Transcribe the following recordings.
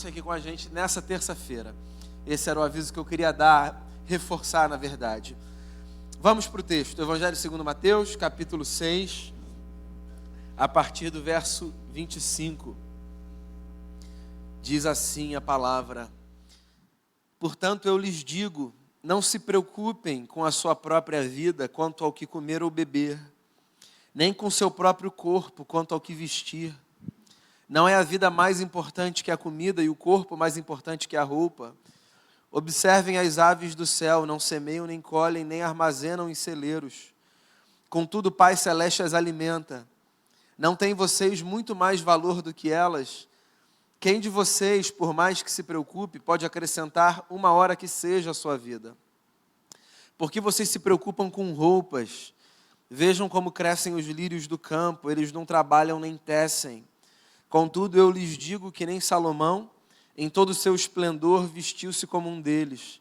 Aqui com a gente nessa terça-feira. Esse era o aviso que eu queria dar, reforçar na verdade. Vamos para o texto, Evangelho segundo Mateus, capítulo 6, a partir do verso 25. Diz assim a palavra: Portanto eu lhes digo, não se preocupem com a sua própria vida quanto ao que comer ou beber, nem com seu próprio corpo quanto ao que vestir. Não é a vida mais importante que a comida e o corpo mais importante que a roupa? Observem as aves do céu, não semeiam, nem colhem, nem armazenam em celeiros. Contudo, o Pai Celeste as alimenta. Não têm vocês muito mais valor do que elas? Quem de vocês, por mais que se preocupe, pode acrescentar uma hora que seja a sua vida? Por que vocês se preocupam com roupas? Vejam como crescem os lírios do campo, eles não trabalham nem tecem. Contudo, eu lhes digo que nem Salomão, em todo o seu esplendor, vestiu-se como um deles.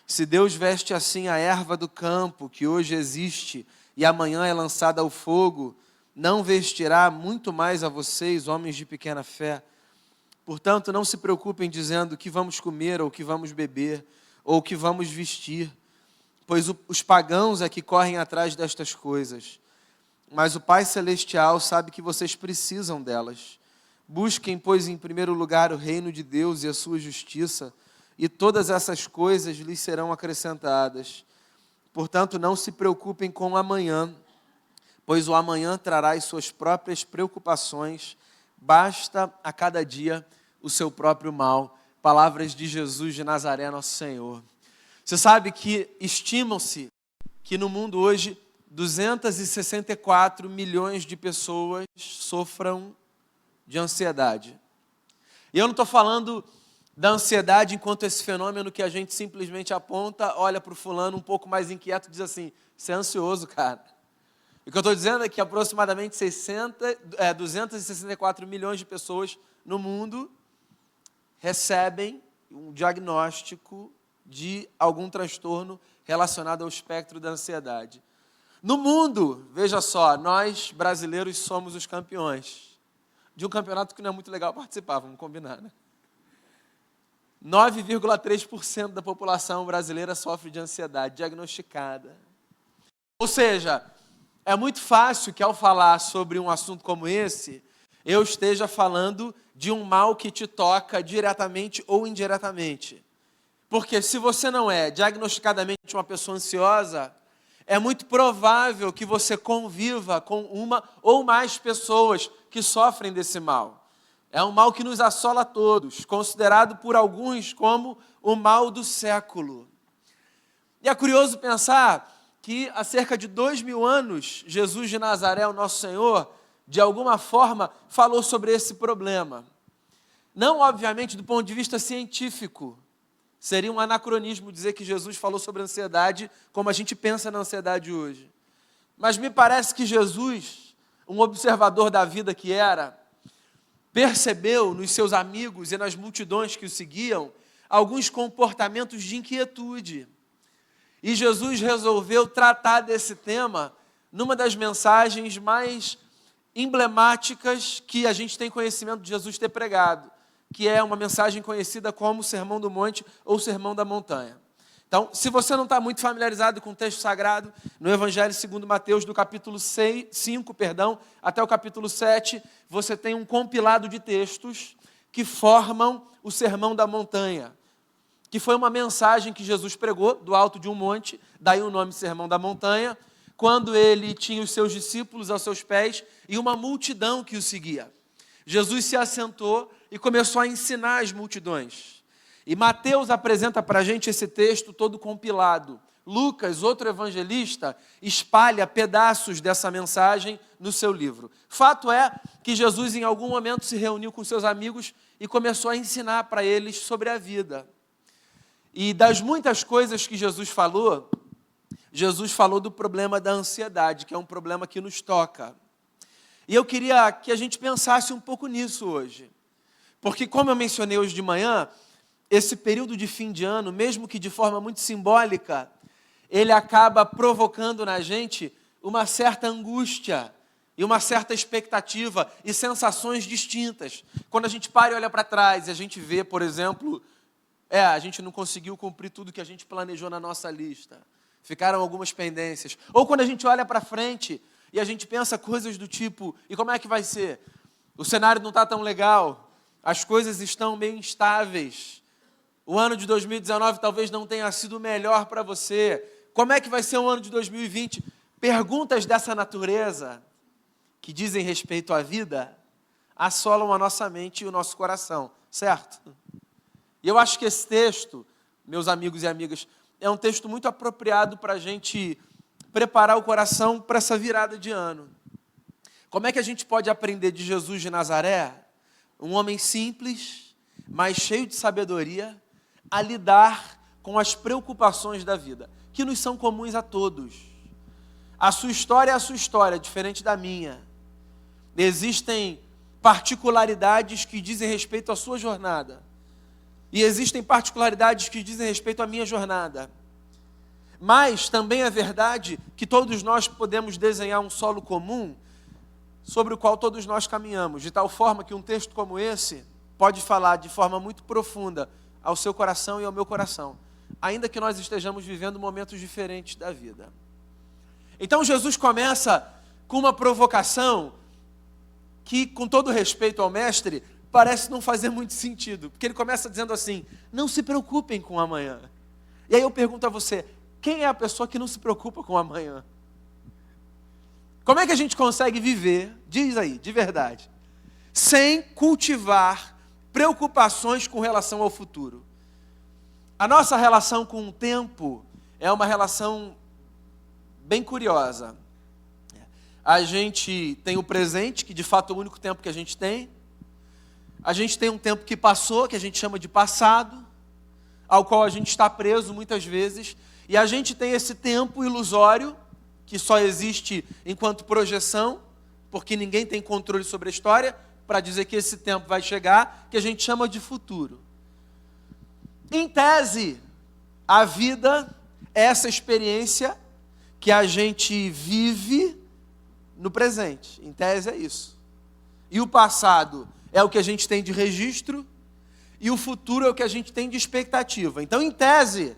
Se Deus veste assim a erva do campo, que hoje existe e amanhã é lançada ao fogo, não vestirá muito mais a vocês, homens de pequena fé? Portanto, não se preocupem dizendo o que vamos comer, ou o que vamos beber, ou o que vamos vestir, pois os pagãos é que correm atrás destas coisas. Mas o Pai Celestial sabe que vocês precisam delas. Busquem, pois, em primeiro lugar o reino de Deus e a sua justiça, e todas essas coisas lhes serão acrescentadas. Portanto, não se preocupem com o amanhã, pois o amanhã trará as suas próprias preocupações. Basta a cada dia o seu próprio mal. Palavras de Jesus de Nazaré, nosso Senhor. Você sabe que estimam-se que no mundo hoje 264 milhões de pessoas sofram de ansiedade. E eu não estou falando da ansiedade enquanto esse fenômeno que a gente simplesmente aponta, olha para o fulano um pouco mais inquieto e diz assim: você é ansioso, cara. O que eu estou dizendo é que aproximadamente 264 milhões de pessoas no mundo recebem um diagnóstico de algum transtorno relacionado ao espectro da ansiedade. No mundo, veja só, nós brasileiros somos os campeões de um campeonato que não é muito legal participar, vamos combinar, né? 9,3% da população brasileira sofre de ansiedade diagnosticada. Ou seja, é muito fácil que ao falar sobre um assunto como esse, eu esteja falando de um mal que te toca diretamente ou indiretamente. Porque se você não é diagnosticadamente uma pessoa ansiosa, é muito provável que você conviva com uma ou mais pessoas que sofrem desse mal. É um mal que nos assola a todos, considerado por alguns como o mal do século. E é curioso pensar que há cerca de 2000 anos, Jesus de Nazaré, o nosso Senhor, de alguma forma falou sobre esse problema. Não, obviamente, do ponto de vista científico. Seria um anacronismo dizer que Jesus falou sobre ansiedade como a gente pensa na ansiedade hoje. Mas me parece que Jesus, um observador da vida que era, percebeu nos seus amigos e nas multidões que o seguiam alguns comportamentos de inquietude. E Jesus resolveu tratar desse tema numa das mensagens mais emblemáticas que a gente tem conhecimento de Jesus ter pregado, que é uma mensagem conhecida como Sermão do Monte ou Sermão da Montanha. Então, se você não está muito familiarizado com o texto sagrado, no Evangelho segundo Mateus, do capítulo 5, até o capítulo 7, você tem um compilado de textos que formam o Sermão da Montanha, que foi uma mensagem que Jesus pregou do alto de um monte, daí o nome Sermão da Montanha, quando ele tinha os seus discípulos aos seus pés e uma multidão que o seguia. Jesus se assentou e começou a ensinar as multidões. E Mateus apresenta para a gente esse texto todo compilado. Lucas, outro evangelista, espalha pedaços dessa mensagem no seu livro. Fato é que Jesus, em algum momento, se reuniu com seus amigos e começou a ensinar para eles sobre a vida. E das muitas coisas que Jesus falou do problema da ansiedade, que é um problema que nos toca. E eu queria que a gente pensasse um pouco nisso hoje. Porque, como eu mencionei hoje de manhã, esse período de fim de ano, mesmo que de forma muito simbólica, ele acaba provocando na gente uma certa angústia, e uma certa expectativa e sensações distintas. Quando a gente para e olha para trás e a gente vê, por exemplo, a gente não conseguiu cumprir tudo que a gente planejou na nossa lista. Ficaram algumas pendências. Ou quando a gente olha para frente e a gente pensa coisas do tipo, e como é que vai ser? O cenário não está tão legal, as coisas estão meio instáveis. O ano de 2019 talvez não tenha sido o melhor para você. Como é que vai ser o ano de 2020? Perguntas dessa natureza, que dizem respeito à vida, assolam a nossa mente e o nosso coração, certo? E eu acho que esse texto, meus amigos e amigas, é um texto muito apropriado para a gente preparar o coração para essa virada de ano. Como é que a gente pode aprender de Jesus de Nazaré, um homem simples, mas cheio de sabedoria, a lidar com as preocupações da vida, que nos são comuns a todos. A sua história é a sua história, diferente da minha. Existem particularidades que dizem respeito à sua jornada. E existem particularidades que dizem respeito à minha jornada. Mas também é verdade que todos nós podemos desenhar um solo comum sobre o qual todos nós caminhamos, de tal forma que um texto como esse pode falar de forma muito profunda ao seu coração e ao meu coração, ainda que nós estejamos vivendo momentos diferentes da vida. Então Jesus começa com uma provocação que, com todo respeito ao mestre, parece não fazer muito sentido, porque ele começa dizendo assim, não se preocupem com o amanhã. E aí eu pergunto a você, quem é a pessoa que não se preocupa com o amanhã? Como é que a gente consegue viver, diz aí, de verdade, sem cultivar preocupações com relação ao futuro? A nossa relação com o tempo é uma relação bem curiosa. A gente tem o presente, que de fato é o único tempo que a gente tem. A gente tem um tempo que passou, que a gente chama de passado, ao qual a gente está preso muitas vezes. E a gente tem esse tempo ilusório, que só existe enquanto projeção, porque ninguém tem controle sobre a história, para dizer que esse tempo vai chegar, que a gente chama de futuro. Em tese, a vida é essa experiência que a gente vive no presente. Em tese é isso. E o passado é o que a gente tem de registro, e o futuro é o que a gente tem de expectativa. Então, em tese,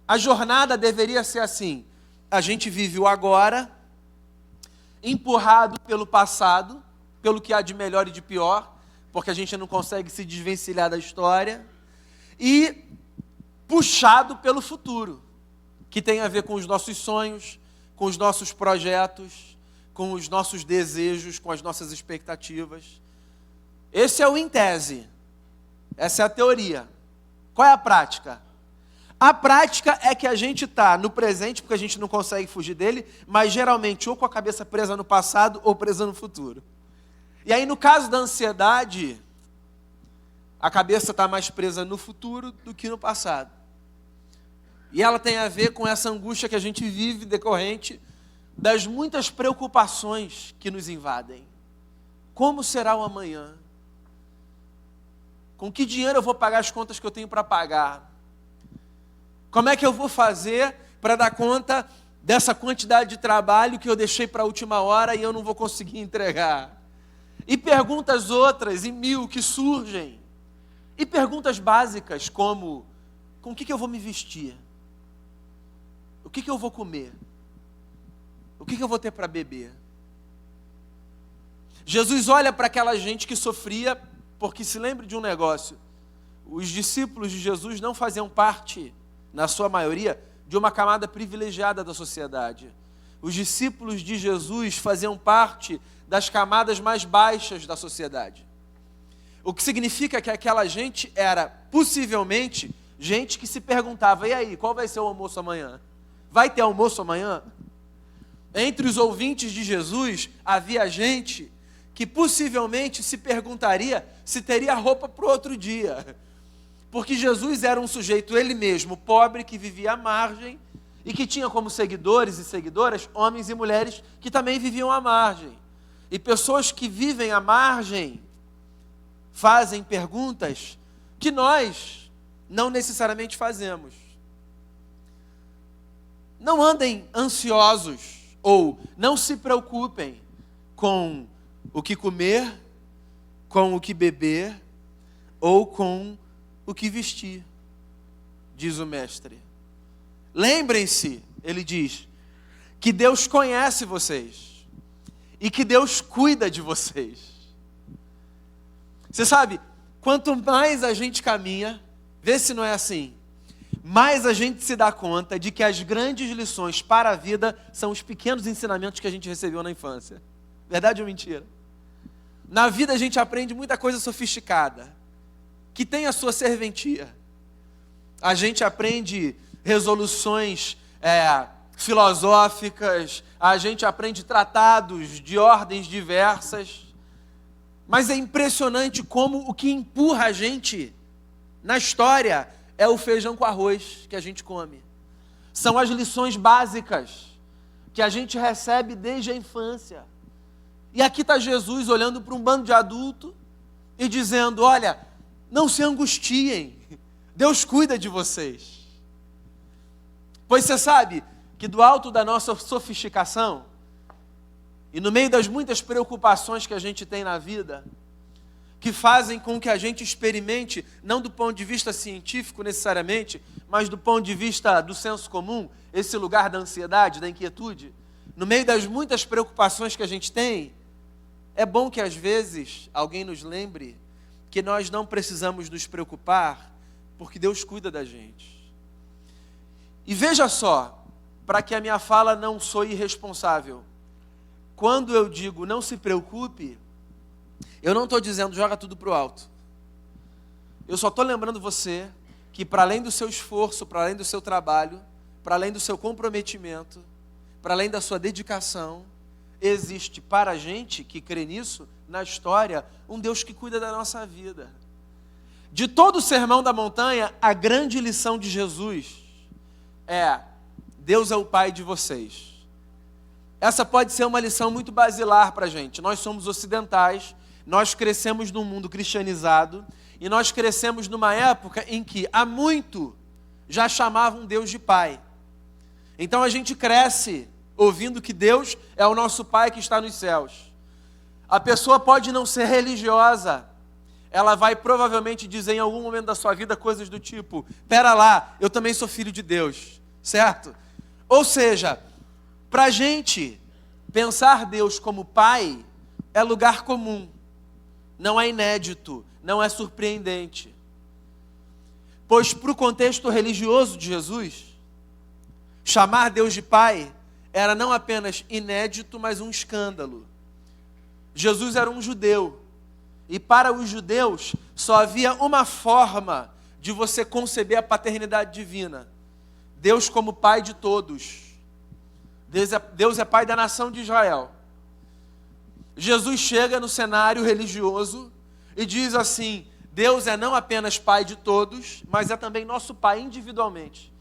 a jornada deveria ser assim. A gente vive o agora, empurrado pelo passado, pelo que há de melhor e de pior, porque a gente não consegue se desvencilhar da história, e puxado pelo futuro, que tem a ver com os nossos sonhos, com os nossos projetos, com os nossos desejos, com as nossas expectativas. Esse é o em tese. Essa é a teoria. Qual é a prática? A prática é que a gente está no presente, porque a gente não consegue fugir dele, mas geralmente ou com a cabeça presa no passado ou presa no futuro. E aí, no caso da ansiedade, a cabeça está mais presa no futuro do que no passado. E ela tem a ver com essa angústia que a gente vive decorrente das muitas preocupações que nos invadem. Como será o amanhã? Com que dinheiro eu vou pagar as contas que eu tenho para pagar? Como é que eu vou fazer para dar conta dessa quantidade de trabalho que eu deixei para a última hora e eu não vou conseguir entregar? E perguntas outras, e mil, que surgem. E perguntas básicas como, com o que eu vou me vestir? O que eu vou comer? O que eu vou ter para beber? Jesus olha para aquela gente que sofria, porque se lembre de um negócio, os discípulos de Jesus não faziam parte, na sua maioria, de uma camada privilegiada da sociedade. Os discípulos de Jesus faziam parte das camadas mais baixas da sociedade. O que significa que aquela gente era, possivelmente, gente que se perguntava, e aí, qual vai ser o almoço amanhã? Vai ter almoço amanhã? Entre os ouvintes de Jesus, havia gente que possivelmente se perguntaria se teria roupa para o outro dia. Porque Jesus era um sujeito, ele mesmo, pobre, que vivia à margem e que tinha como seguidores e seguidoras homens e mulheres que também viviam à margem. E pessoas que vivem à margem fazem perguntas que nós não necessariamente fazemos. Não andem ansiosos ou não se preocupem com o que comer, com o que beber ou com o que vestir, diz o mestre. Lembrem-se, ele diz, que Deus conhece vocês e que Deus cuida de vocês. Você sabe, quanto mais a gente caminha, vê se não é assim, mais a gente se dá conta de que as grandes lições para a vida são os pequenos ensinamentos que a gente recebeu na infância. Verdade ou mentira? Na vida a gente aprende muita coisa sofisticada, que tem a sua serventia. A gente aprende resoluções filosóficas, a gente aprende tratados de ordens diversas, mas é impressionante como o que empurra a gente na história é o feijão com arroz que a gente come. São as lições básicas que a gente recebe desde a infância. E aqui está Jesus olhando para um bando de adultos e dizendo, olha, não se angustiem, Deus cuida de vocês. Pois você sabe que do alto da nossa sofisticação e no meio das muitas preocupações que a gente tem na vida, que fazem com que a gente experimente, não do ponto de vista científico necessariamente, mas do ponto de vista do senso comum, esse lugar da ansiedade, da inquietude, no meio das muitas preocupações que a gente tem, é bom que às vezes alguém nos lembre que nós não precisamos nos preocupar, porque Deus cuida da gente. E veja só, para que a minha fala não soe irresponsável, quando eu digo não se preocupe, eu não estou dizendo joga tudo para o alto. Eu só estou lembrando você que para além do seu esforço, para além do seu trabalho, para além do seu comprometimento, para além da sua dedicação, existe para a gente que crê nisso, na história, um Deus que cuida da nossa vida. De todo o Sermão da Montanha, a grande lição de Jesus é: Deus é o Pai de vocês. Essa pode ser uma lição muito basilar para a gente. Nós somos ocidentais, nós crescemos num mundo cristianizado e nós crescemos numa época em que há muito já chamavam Deus de Pai. Então a gente cresce ouvindo que Deus é o nosso Pai que está nos céus. A pessoa pode não ser religiosa, ela vai provavelmente dizer em algum momento da sua vida coisas do tipo: pera lá, eu também sou filho de Deus, certo? Ou seja, para a gente pensar Deus como Pai é lugar comum, não é inédito, não é surpreendente. Pois para o contexto religioso de Jesus, chamar Deus de Pai era não apenas inédito, mas um escândalo. Jesus era um judeu, e para os judeus só havia uma forma de você conceber a paternidade divina: Deus como Pai de todos. Deus é Pai da nação de Israel. Jesus chega no cenário religioso e diz assim: Deus é não apenas Pai de todos, mas é também nosso Pai individualmente.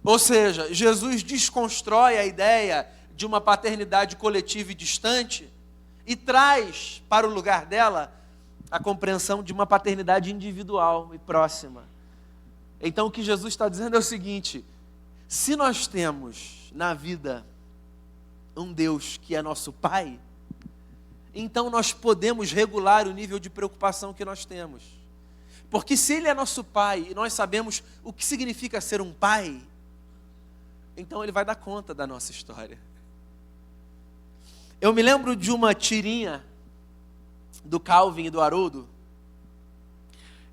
Ou seja, Jesus desconstrói a ideia de uma paternidade coletiva e distante e traz para o lugar dela a compreensão de uma paternidade individual e próxima. Então o que Jesus está dizendo é o seguinte: se nós temos na vida um Deus que é nosso Pai, então nós podemos regular o nível de preocupação que nós temos. Porque se Ele é nosso Pai e nós sabemos o que significa ser um pai, então Ele vai dar conta da nossa história. Eu me lembro de uma tirinha do Calvin e do Haroldo,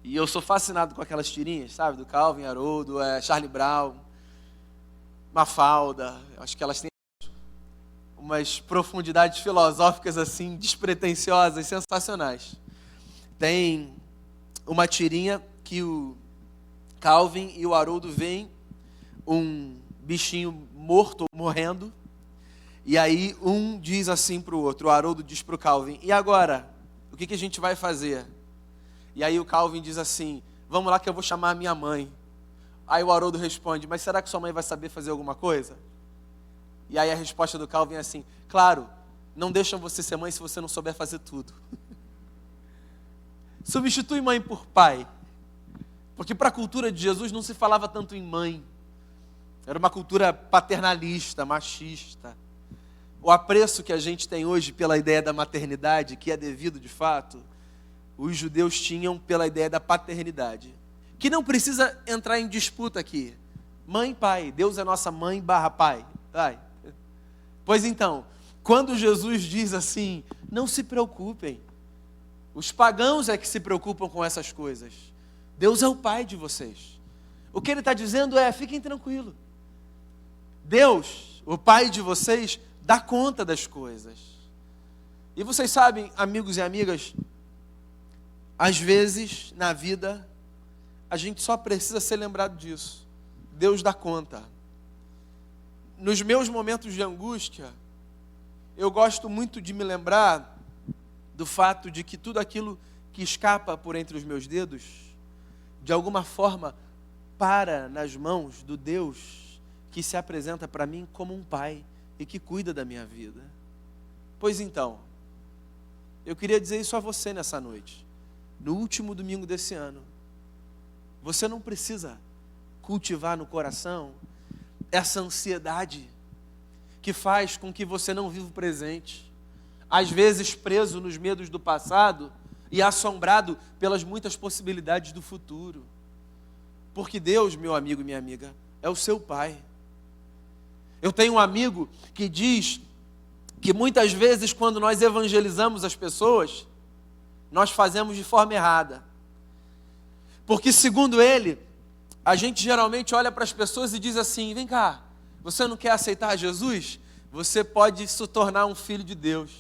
e eu sou fascinado com aquelas tirinhas, sabe? Do Calvin, Haroldo, Charlie Brown, Mafalda. Acho que elas têm umas profundidades filosóficas assim, despretensiosas, sensacionais. Tem uma tirinha que o Calvin e o Haroldo veem um bichinho morto, morrendo, e aí um diz assim para o outro, o Haroldo diz para o Calvin: e agora? O que a gente vai fazer? E aí o Calvin diz assim: vamos lá que eu vou chamar a minha mãe. Aí o Haroldo responde: mas será que sua mãe vai saber fazer alguma coisa? E aí a resposta do Calvin é assim: claro, não deixam você ser mãe se você não souber fazer tudo. Substitui mãe por pai. Porque para a cultura de Jesus não se falava tanto em mãe. Era uma cultura paternalista, machista. o apreço que a gente tem hoje pela ideia da maternidade, que é devido de fato, os judeus tinham pela ideia da paternidade, que não precisa entrar em disputa aqui. Mãe e pai, Deus é nossa mãe / pai. Vai. Pois então, quando Jesus diz assim, não se preocupem, os pagãos é que se preocupam com essas coisas. Deus é o pai de vocês. O que ele está dizendo é, fiquem tranquilos. Deus, o pai de vocês, dá conta das coisas. E vocês sabem, amigos e amigas, às vezes, na vida, a gente só precisa ser lembrado disso. Deus dá conta. Nos meus momentos de angústia, eu gosto muito de me lembrar do fato de que tudo aquilo que escapa por entre os meus dedos, de alguma forma, para nas mãos do Deus que se apresenta para mim como um pai e que cuida da minha vida. Pois então, eu queria dizer isso a você nessa noite, no último domingo desse ano. Você não precisa cultivar no coração essa ansiedade que faz com que você não viva o presente, às vezes preso nos medos do passado e assombrado pelas muitas possibilidades do futuro. Porque Deus, meu amigo e minha amiga, é o seu pai. Eu tenho um amigo que diz que muitas vezes quando nós evangelizamos as pessoas, nós fazemos de forma errada. Porque segundo ele, a gente geralmente olha para as pessoas e diz assim, vem cá, você não quer aceitar Jesus? Você pode se tornar um filho de Deus.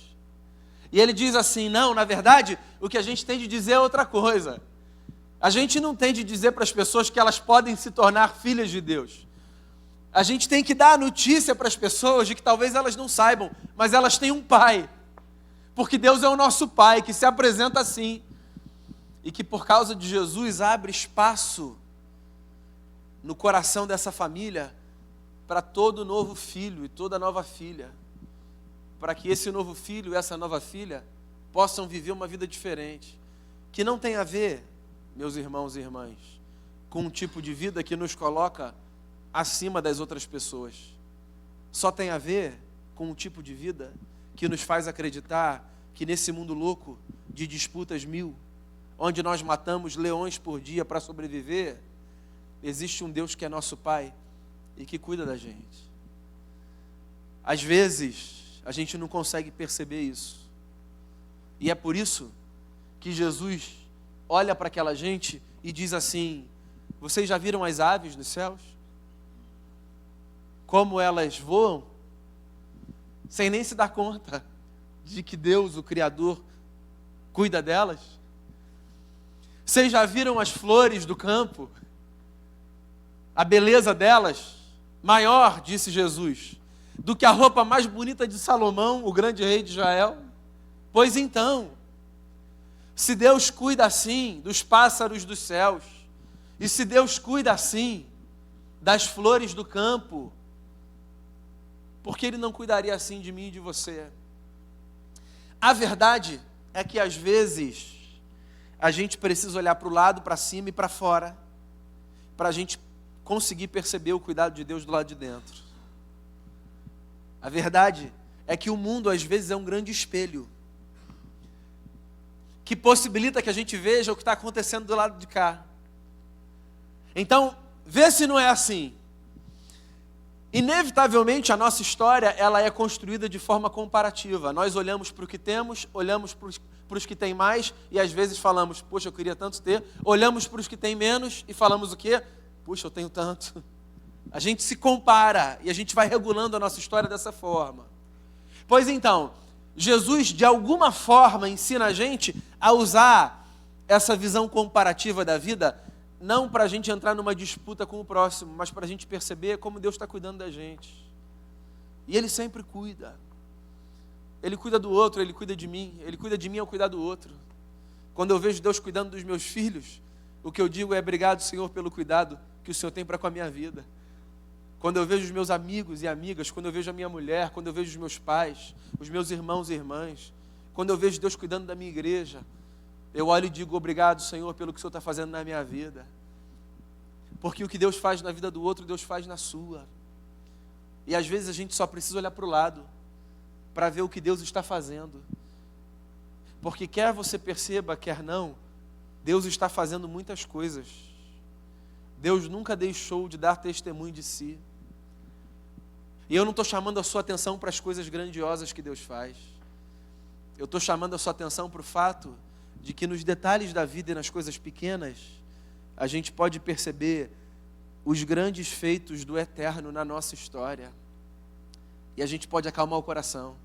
E ele diz assim, não, na verdade, o que a gente tem de dizer é outra coisa. A gente não tem de dizer para as pessoas que elas podem se tornar filhas de Deus. A gente tem que dar a notícia para as pessoas de que talvez elas não saibam, mas elas têm um pai. Porque Deus é o nosso pai, que se apresenta assim. E que por causa de Jesus abre espaço no coração dessa família para todo novo filho e toda nova filha. Para que esse novo filho e essa nova filha possam viver uma vida diferente. Que não tem a ver, meus irmãos e irmãs, com um tipo de vida que nos coloca acima das outras pessoas. Só tem a ver com um tipo de vida que nos faz acreditar que nesse mundo louco de disputas mil, onde nós matamos leões por dia para sobreviver, existe um Deus que é nosso Pai e que cuida da gente. Às vezes, a gente não consegue perceber isso. E é por isso que Jesus olha para aquela gente e diz assim, vocês já viram as aves nos céus? Como elas voam, sem nem se dar conta de que Deus, o Criador, cuida delas? Vocês já viram as flores do campo? A beleza delas, maior, disse Jesus, do que a roupa mais bonita de Salomão, o grande rei de Israel? Pois então, se Deus cuida assim dos pássaros dos céus, e se Deus cuida assim das flores do campo, por que Ele não cuidaria assim de mim e de você? A verdade é que às vezes a gente precisa olhar para o lado, para cima e para fora, para a gente conseguir perceber o cuidado de Deus do lado de dentro. A verdade é que o mundo às vezes é um grande espelho, que possibilita que a gente veja o que está acontecendo do lado de cá. Então, vê se não é assim. Inevitavelmente, a nossa história ela é construída de forma comparativa. Nós olhamos para o que temos, olhamos para os que têm mais e às vezes falamos, poxa, eu queria tanto ter. Olhamos para os que têm menos e falamos o quê? Puxa, eu tenho tanto. A gente se compara e a gente vai regulando a nossa história dessa forma. Pois então, Jesus, de alguma forma, ensina a gente a usar essa visão comparativa da vida, não para a gente entrar numa disputa com o próximo, mas para a gente perceber como Deus está cuidando da gente. E Ele sempre cuida. Ele cuida do outro, Ele cuida de mim. Ele cuida de mim ao cuidar do outro. Quando eu vejo Deus cuidando dos meus filhos, o que eu digo é obrigado, Senhor, pelo cuidado que o Senhor tem para com a minha vida. Quando eu vejo os meus amigos e amigas, quando eu vejo a minha mulher, quando eu vejo os meus pais, os meus irmãos e irmãs, quando eu vejo Deus cuidando da minha igreja, eu olho e digo, obrigado, Senhor, pelo que o Senhor está fazendo na minha vida. Porque o que Deus faz na vida do outro, Deus faz na sua. E às vezes a gente só precisa olhar para o lado para ver o que Deus está fazendo. Porque quer você perceba, quer não, Deus está fazendo muitas coisas. Deus nunca deixou de dar testemunho de si. E eu não estou chamando a sua atenção para as coisas grandiosas que Deus faz. Eu estou chamando a sua atenção para o fato de que nos detalhes da vida e nas coisas pequenas, a gente pode perceber os grandes feitos do eterno na nossa história. E a gente pode acalmar o coração.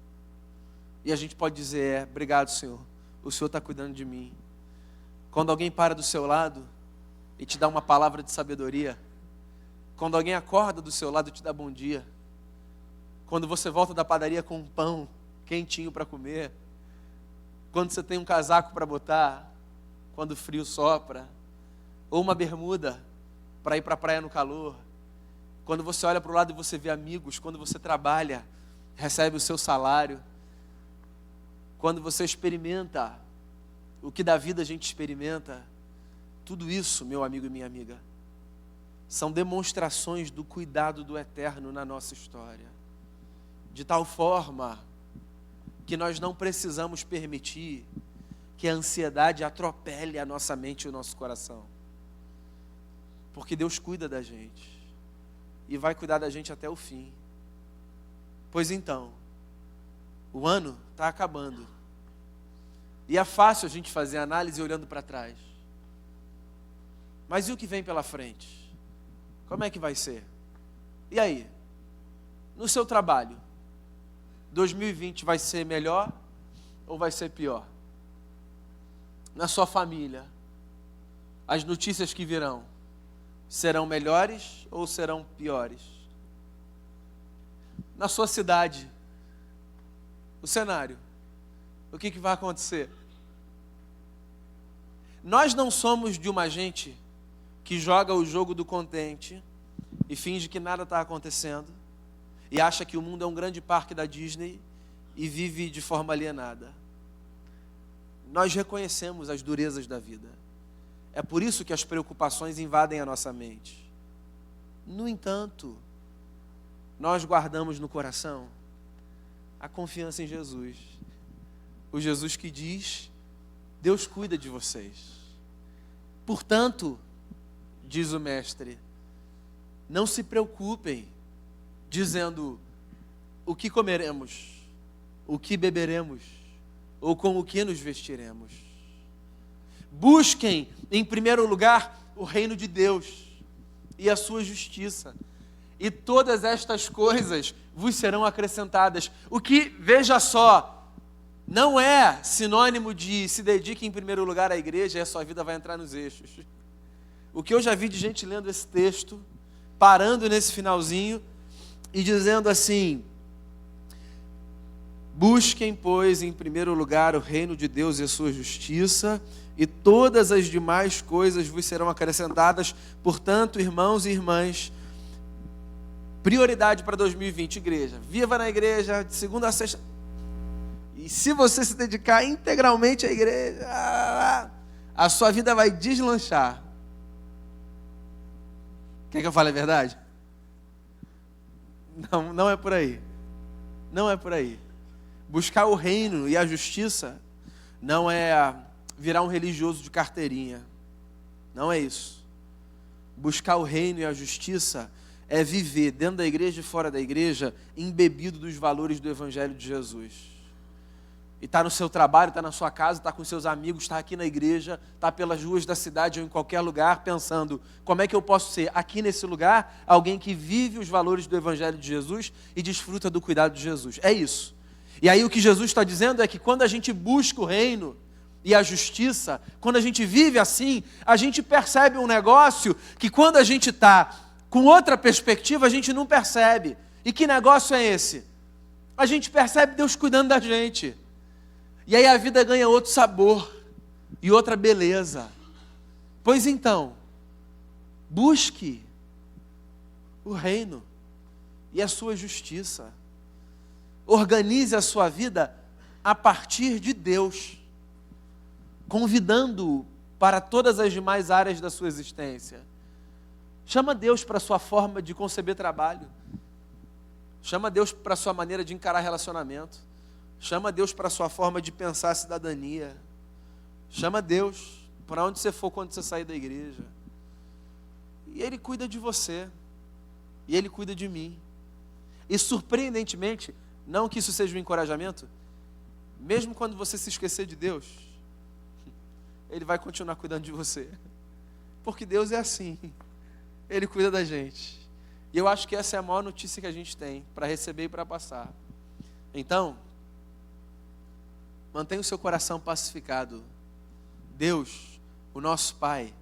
E a gente pode dizer, obrigado, Senhor, o Senhor está cuidando de mim. Quando alguém para do seu lado e te dá uma palavra de sabedoria, quando alguém acorda do seu lado e te dá bom dia, quando você volta da padaria com um pão quentinho para comer, quando você tem um casaco para botar, quando o frio sopra, ou uma bermuda para ir para a praia no calor, quando você olha para o lado e você vê amigos, quando você trabalha, recebe o seu salário, quando você experimenta o que da vida a gente experimenta, tudo isso, meu amigo e minha amiga, são demonstrações do cuidado do eterno na nossa história. De tal forma que nós não precisamos permitir que a ansiedade atropele a nossa mente e o nosso coração. Porque Deus cuida da gente e vai cuidar da gente até o fim. Pois então, o ano está acabando. E é fácil a gente fazer análise olhando para trás. Mas e o que vem pela frente? Como é que vai ser? E aí? No seu trabalho, 2020 vai ser melhor ou vai ser pior? Na sua família, as notícias que virão serão melhores ou serão piores? Na sua cidade, o cenário, o que vai acontecer? Nós não somos de uma gente que joga o jogo do contente e finge que nada está acontecendo e acha que o mundo é um grande parque da Disney e vive de forma alienada. Nós reconhecemos as durezas da vida. É por isso que as preocupações invadem a nossa mente. No entanto, nós guardamos no coração a confiança em Jesus. O Jesus que diz, Deus cuida de vocês. Portanto, diz o mestre, não se preocupem dizendo o que comeremos, o que beberemos, ou com o que nos vestiremos. Busquem, em primeiro lugar, o reino de Deus e a sua justiça. E todas estas coisas vos serão acrescentadas. O que, veja só, não é sinônimo de se dedique em primeiro lugar à igreja e a sua vida vai entrar nos eixos. O que eu já vi de gente lendo esse texto, parando nesse finalzinho e dizendo assim, busquem, pois, em primeiro lugar o reino de Deus e a sua justiça, e todas as demais coisas vos serão acrescentadas. Portanto, irmãos e irmãs, prioridade para 2020, igreja. Viva na igreja, de segunda a sexta. E se você se dedicar integralmente à igreja, a sua vida vai deslanchar. Quer que eu fale a verdade? Não é por aí. Não é por aí. Buscar o reino e a justiça não é virar um religioso de carteirinha. Não é isso. Buscar o reino e a justiça é viver dentro da igreja e fora da igreja, embebido dos valores do Evangelho de Jesus. E está no seu trabalho, está na sua casa, está com seus amigos, está aqui na igreja, está pelas ruas da cidade ou em qualquer lugar, pensando, como é que eu posso ser aqui nesse lugar, alguém que vive os valores do Evangelho de Jesus e desfruta do cuidado de Jesus. É isso. E aí o que Jesus está dizendo é que quando a gente busca o reino e a justiça, quando a gente vive assim, a gente percebe um negócio que quando a gente está com outra perspectiva, a gente não percebe. E que negócio é esse? A gente percebe Deus cuidando da gente. E aí a vida ganha outro sabor e outra beleza. Pois então, busque o reino e a sua justiça. Organize a sua vida a partir de Deus, convidando-o para todas as demais áreas da sua existência. Chama Deus para a sua forma de conceber trabalho. Chama Deus para a sua maneira de encarar relacionamento. Chama Deus para a sua forma de pensar a cidadania. Chama Deus para onde você for quando você sair da igreja. E Ele cuida de você. E Ele cuida de mim. E surpreendentemente, não que isso seja um encorajamento, mesmo quando você se esquecer de Deus, Ele vai continuar cuidando de você. Porque Deus é assim. Ele cuida da gente. E eu acho que essa é a maior notícia que a gente tem para receber e para passar. Então, mantenha o seu coração pacificado. Deus, o nosso Pai,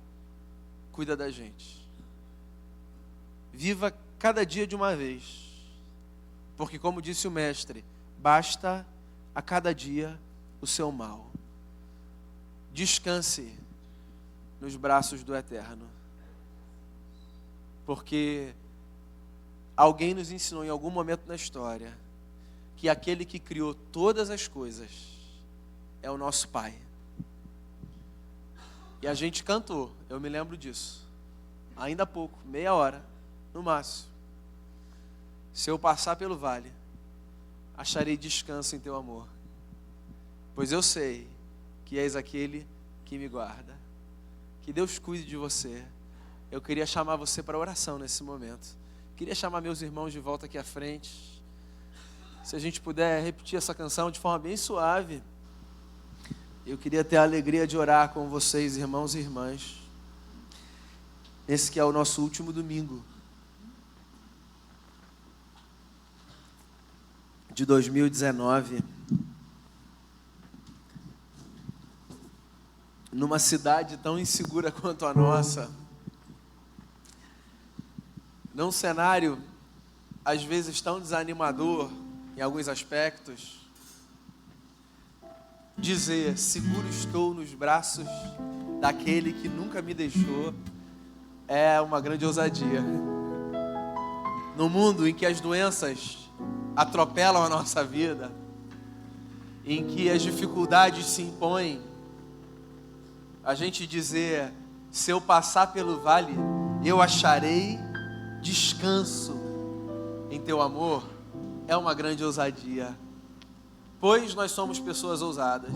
cuida da gente. Viva cada dia de uma vez. Porque, como disse o Mestre, basta a cada dia o seu mal. Descanse nos braços do Eterno. Porque alguém nos ensinou em algum momento na história que aquele que criou todas as coisas é o nosso Pai. E a gente cantou, eu me lembro disso. Ainda há pouco, meia hora, no máximo. Se eu passar pelo vale, acharei descanso em teu amor. Pois eu sei que és aquele que me guarda. Que Deus cuide de você. Eu queria chamar você para oração nesse momento. Queria chamar meus irmãos de volta aqui à frente. Se a gente puder repetir essa canção de forma bem suave. Eu queria ter a alegria de orar com vocês, irmãos e irmãs. Esse que é o nosso último domingo de 2019. Numa cidade tão insegura quanto a nossa. Num cenário, às vezes, tão desanimador em alguns aspectos. Dizer, seguro estou nos braços daquele que nunca me deixou, é uma grande ousadia. No mundo em que as doenças atropelam a nossa vida, em que as dificuldades se impõem, a gente dizer, se eu passar pelo vale, eu acharei descanso em teu amor, é uma grande ousadia. Pois nós somos pessoas ousadas.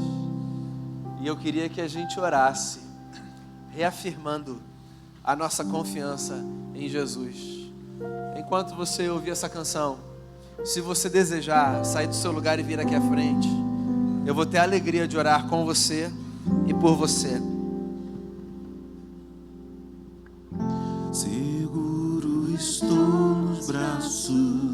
E eu queria que a gente orasse, reafirmando a nossa confiança em Jesus. Enquanto você ouvir essa canção, se você desejar sair do seu lugar e vir aqui à frente, eu vou ter a alegria de orar com você e por você. Seguro estou nos braços